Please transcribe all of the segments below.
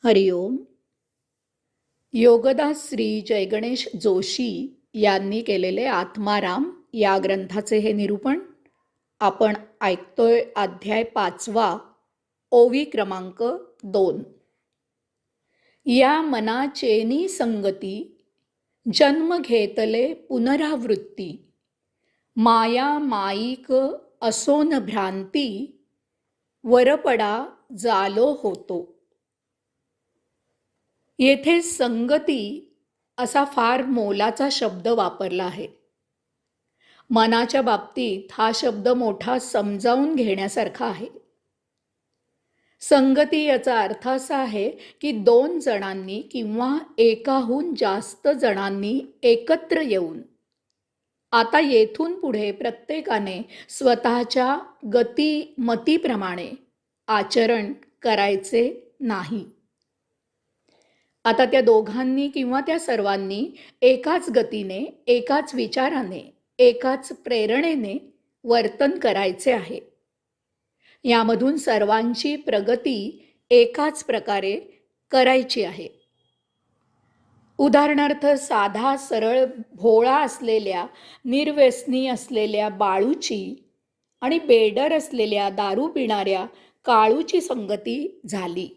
हरिओम. योगदास श्री जयगणेश जोशी यांनी केलेले आत्माराम या ग्रंथाचे हे निरूपण आपण ऐकतोय. अध्याय 5वा, ओवी क्रमांक 2. या मनाचेनी संगती जन्म घेतले पुनरावृत्ती, माया माईक असोन भ्रांती, वरपडा जालो होतो. येथे संगती असा फार मोलाचा शब्द वापरला आहे. मनाच्या बाबतीत हा शब्द मोठा समजावून घेण्यासारखा आहे. संगती याचा अर्थ असा आहे की दोन जणांनी किंवा एकाहून जास्त जणांनी एकत्र येऊन आता येथून पुढे प्रत्येकाने स्वतःच्या गतिमतीप्रमाणे आचरण करायचे नाही. आता त्या दोघांनी किंवा त्या सर्वांनी एकाच गतीने, एकाच विचाराने, एकाच प्रेरणेने वर्तन करायचे आहे. यामधून सर्वांची प्रगती एकाच प्रकारे करायची आहे. उदाहरणार्थ, साधा सरळ भोळा असलेल्या, निर्व्यसनी असलेल्या बाळूची आणि बेडर असलेल्या दारू पिणाऱ्या काळूची संगती झाली.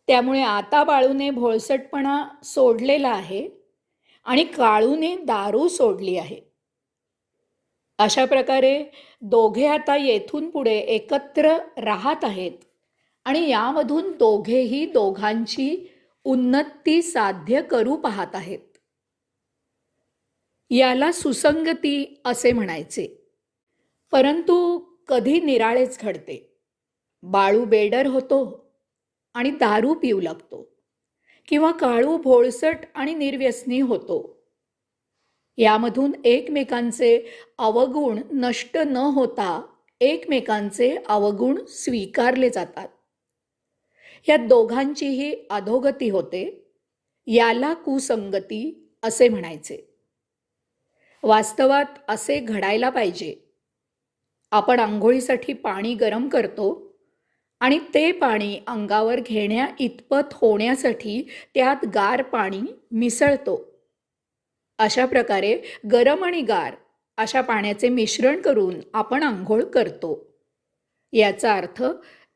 त्यामुळे आता बाळूने भोळसटपणा सोडलेला आहे आणि काळूने दारू सोडली आहे. अशा प्रकारे दोघे आता येथून पुढे एकत्र राहत आहेत आणि यामधून दोघेही दोघांची उन्नती साध्य करू पाहत आहेत. याला सुसंगती असे म्हणायचे. परंतु कधी निराळेच घडते. बाळू बेडर होतो आणि दारू पिऊ लागतो, किंवा काळू भोळसट आणि निर्व्यसनी होतो. यामधून एकमेकांचे अवगुण नष्ट न होता एकमेकांचे अवगुण स्वीकारले जातात. या दोघांचीही अधोगती होते. याला कुसंगती असे म्हणायचे. वास्तवात असे घडायला पाहिजे. आपण आंघोळीसाठी पाणी गरम करतो आणि ते पाणी अंगावर घेण्या इतपत होण्यासाठी त्यात गार पाणी मिसळतो. अशा प्रकारे गरम आणि गार अशा पाण्याचे मिश्रण करून आपण आंघोळ करतो. याचा अर्थ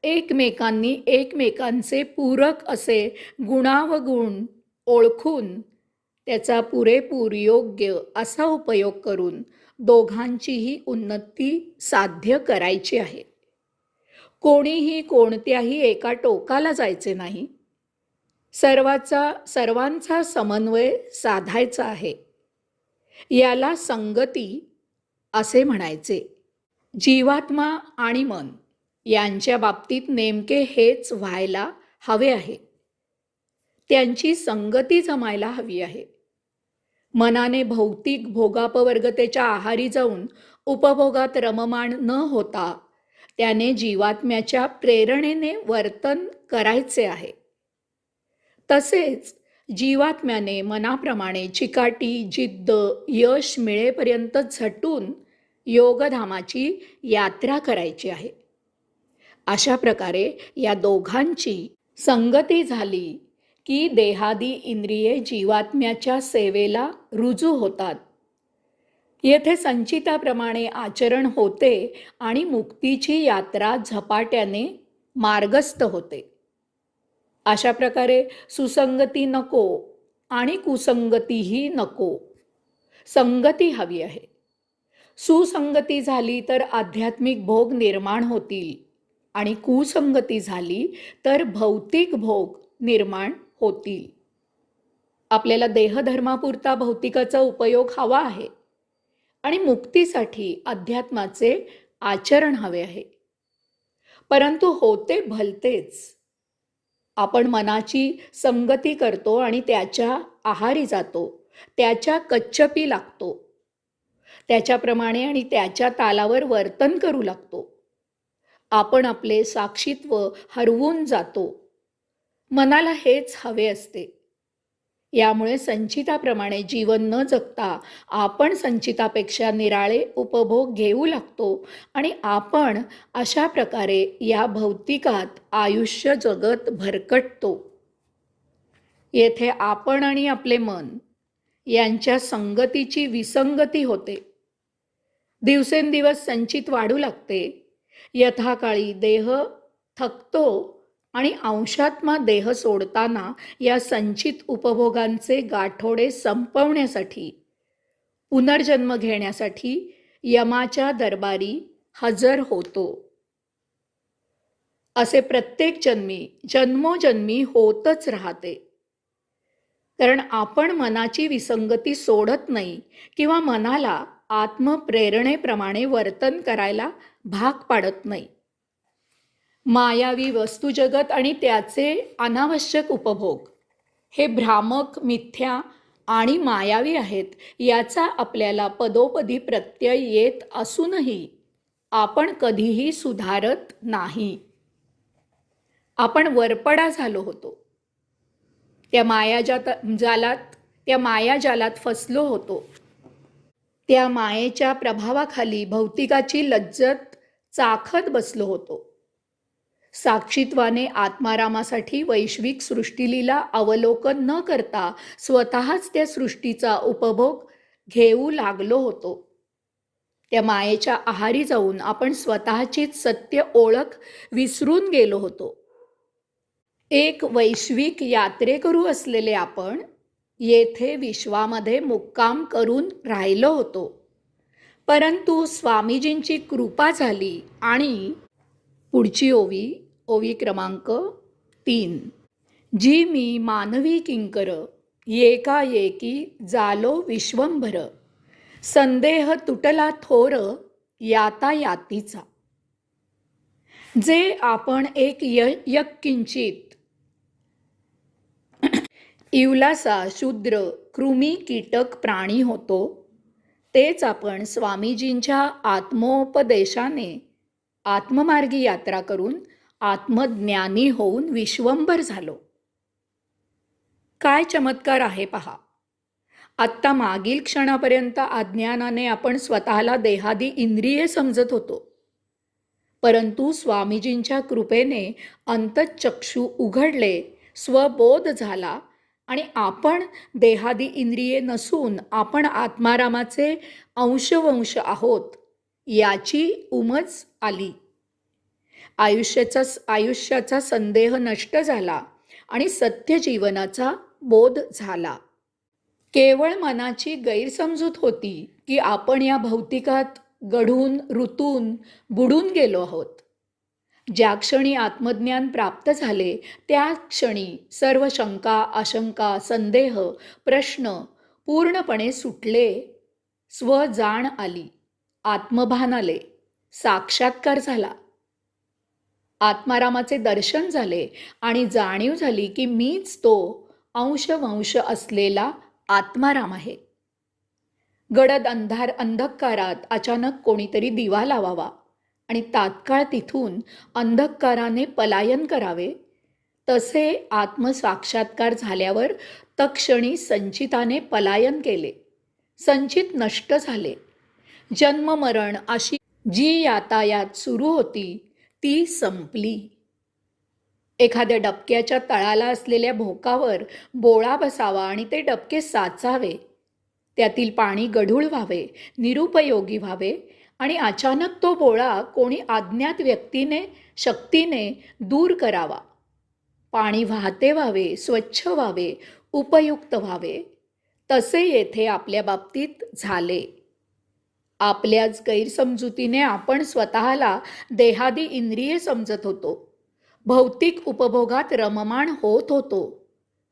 एकमेकांनी एकमेकांचे पूरक असे गुणावगुण ओळखून त्याचा पुरेपूर योग्य असा उपयोग करून दोघांचीही उन्नती साध्य करायची आहे. कोणीही कोणत्याही एका टोकाला जायचे नाही. सर्वांचा समन्वय साधायचा आहे. याला संगती असे म्हणायचे. जीवात्मा आणि मन यांच्या बाबतीत नेमके हेच व्हायला हवे आहे. त्यांची संगती जमायला हवी आहे. मनाने भौतिक भोगापवर्गतेच्या आहारी जाऊन उपभोगात रममाण न होता त्याने जीवात्म्याच्या प्रेरणेने वर्तन करायचे आहे. तसेच जीवात्म्याने मनाप्रमाणे चिकाटी, जिद्द, यश मिळेपर्यंत झटून योगधामाची यात्रा करायची आहे. अशा प्रकारे या दोघांची संगती झाली की देहादी इंद्रिये जीवात्म्याच्या सेवेला रुजू होतात. येथे संचिताप्रमाणे आचरण होते आणि मुक्तीची यात्रा झपाट्याने मार्गस्थ होते. अशा प्रकारे सुसंगती नको आणि कुसंगतीही नको. संगती हवी आहे. सुसंगती झाली तर आध्यात्मिक भोग निर्माण होतील आणि कुसंगती झाली तर भौतिक भोग निर्माण होतील. आपल्याला देहधर्मापुरता भौतिकाचा उपयोग हवा आहे आणि मुक्तीसाठी अध्यात्माचे आचरण हवे आहे. परंतु होते भलतेच. आपण मनाची संगती करतो आणि त्याच्या आहारी जातो, त्याच्या कच्चपी लागतो, त्याच्याप्रमाणे आणि त्याच्या तालावर वर्तन करू लागतो. आपण आपले साक्षीत्व हरवून जातो. मनाला हेच हवे असते. यामुळे संचिताप्रमाणे जीवन न जगता आपण संचितापेक्षा निराळे उपभोग घेऊ लागतो आणि आपण अशा प्रकारे या भौतिकात आयुष्य जगत भरकटतो. येथे आपण आणि आपले मन यांच्या संगतीची विसंगती होते. दिवसेंदिवस संचित वाढू लागते. यथाकाळी देह थकतो आणि अंशात्मा देह सोडताना या संचित उपभोगांचे गाठोडे संपवण्यासाठी, पुनर्जन्म घेण्यासाठी यमाच्या दरबारी हजर होतो. असे प्रत्येक जन्मी जन्मोजन्मी होतच राहते. कारण आपण मनाची विसंगती सोडत नाही किंवा मनाला आत्मप्रेरणेप्रमाणे वर्तन करायला भाग पाडत नाही. मायावी वस्तुजगत आणि त्याचे अनावश्यक उपभोग हे भ्रामक, मिथ्या आणि मायावी आहेत याचा आपल्याला पदोपदी प्रत्यय येत असूनही आपण कधीही सुधारत नाही. आपण वरपडा झालो होतो. त्या मायाजालात फसलो होतो. त्या मायेच्या प्रभावाखाली भौतिकाची लज्जत चाखत बसलो होतो. साक्षीत्वाने आत्मारामासाठी वैश्विक सृष्टीलीला अवलोकन न करता स्वतःच त्या सृष्टीचा उपभोग घेऊ लागलो होतो. त्या मायेच्या आहारी जाऊन आपण स्वतःचीच सत्य ओळख विसरून गेलो होतो. एक वैश्विक यात्रेकरू असलेले आपण येथे विश्वामध्ये मुक्काम करून राहिलो होतो. परंतु स्वामीजींची कृपा झाली आणि पुढची ओवी क्रमांक 3. जी मी मानवी किंकर येकाएकी जालो विश्वंभर, संदेह तुटला थोर यातायातीचा. जे आपण एक यत्किंचित इवलासा शूद्र कृमी कीटक प्राणी होतो, तेच आपण स्वामीजींच्या आत्मोपदेशाने आत्ममार्गी यात्रा करून आत्मज्ञानी होऊन विश्वंभर झालो. काय चमत्कार आहे पहा. आत्ता मागील क्षणापर्यंत अज्ञानाने आपण स्वतःला देहादी इंद्रिये समजत होतो. परंतु स्वामीजींच्या कृपेने अंतःचक्षु उघडले, स्वबोध झाला आणि आपण देहादी इंद्रिये नसून आपण आत्मारामाचे अंशवंश आहोत याची उमज आली. आयुष्याचा संदेह नष्ट झाला आणि सत्य जीवनाचा बोध झाला. केवळ मनाची गैरसमजूत होती की आपण या भौतिकात गढून ऋतून बुडून गेलो आहोत. ज्या क्षणी आत्मज्ञान प्राप्त झाले त्या क्षणी सर्व शंका, आशंका, संदेह, प्रश्न पूर्णपणे सुटले. स्वजाण आली, आत्मभान आले, साक्षात्कार झाला. आत्मारामाचे दर्शन झाले आणि जाणीव झाली की मीच तो अंशवंश असलेला आत्माराम आहे. गडद अंधकारात अचानक कोणीतरी दिवा लावावा आणि तात्काळ तिथून अंधकाराने पलायन करावे. तसे आत्मसाक्षात्कार झाल्यावर तत्क्षणी संचिताने पलायन केले. संचित नष्ट झाले. जन्म मरण अशी जी यातायात सुरू होती ती संपली. एखाद्या डबक्याच्या तळाला असलेल्या भोकावर बोळा बसावा आणि ते डबके साचावे. त्यातील पाणी गढूळ व्हावे, निरुपयोगी व्हावे आणि अचानक तो बोळा कोणी अज्ञात शक्तीने दूर करावा. पाणी वाहते व्हावे, स्वच्छ व्हावे, उपयुक्त व्हावे. तसे येथे आपल्या बाबतीत झाले. आपल्याच गैरसमजुतीने आपण स्वतःला देहादी इंद्रिये समजत होतो. भौतिक उपभोगात रममाण होत होतो.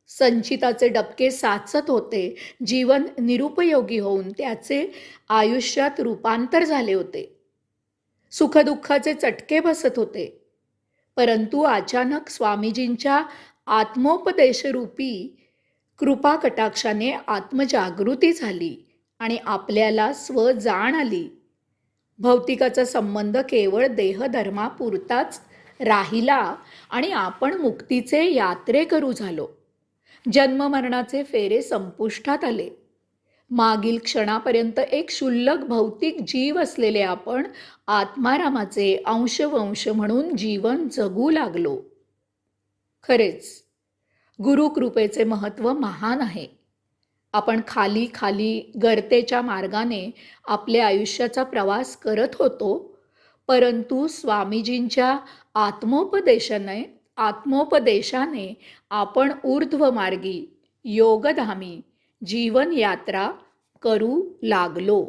संचिताचे डबके साचत होते. जीवन निरुपयोगी होऊन त्याचे आयुष्यात रूपांतर झाले होते. सुखदुःखाचे चटके बसत होते. परंतु अचानक स्वामीजींच्या आत्मोपदेशरूपी कृपा कटाक्षाने आत्मजागृती झाली आणि आपल्याला स्वजाण आली. भौतिकाचा संबंध केवळ देहधर्मापुरताच राहिला आणि आपण मुक्तीचे यात्रेकरू झालो. जन्ममरणाचे फेरे संपुष्टात आले. मागील क्षणापर्यंत एक क्षुल्लक भौतिक जीव असलेले आपण आत्मारामाचे अंशवंश म्हणून जीवन जगू लागलो. खरेच गुरुकृपेचे महत्त्व महान आहे. आपण खाली खाली गर्तेच्या मार्गाने आपल्या आयुष्याचा प्रवास करत होतो, परंतु स्वामीजींच्या आत्मोपदेशाने आपण ऊर्ध्वमार्गी योगधामी जीवन यात्रा करू लागलो.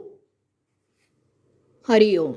हरिओम.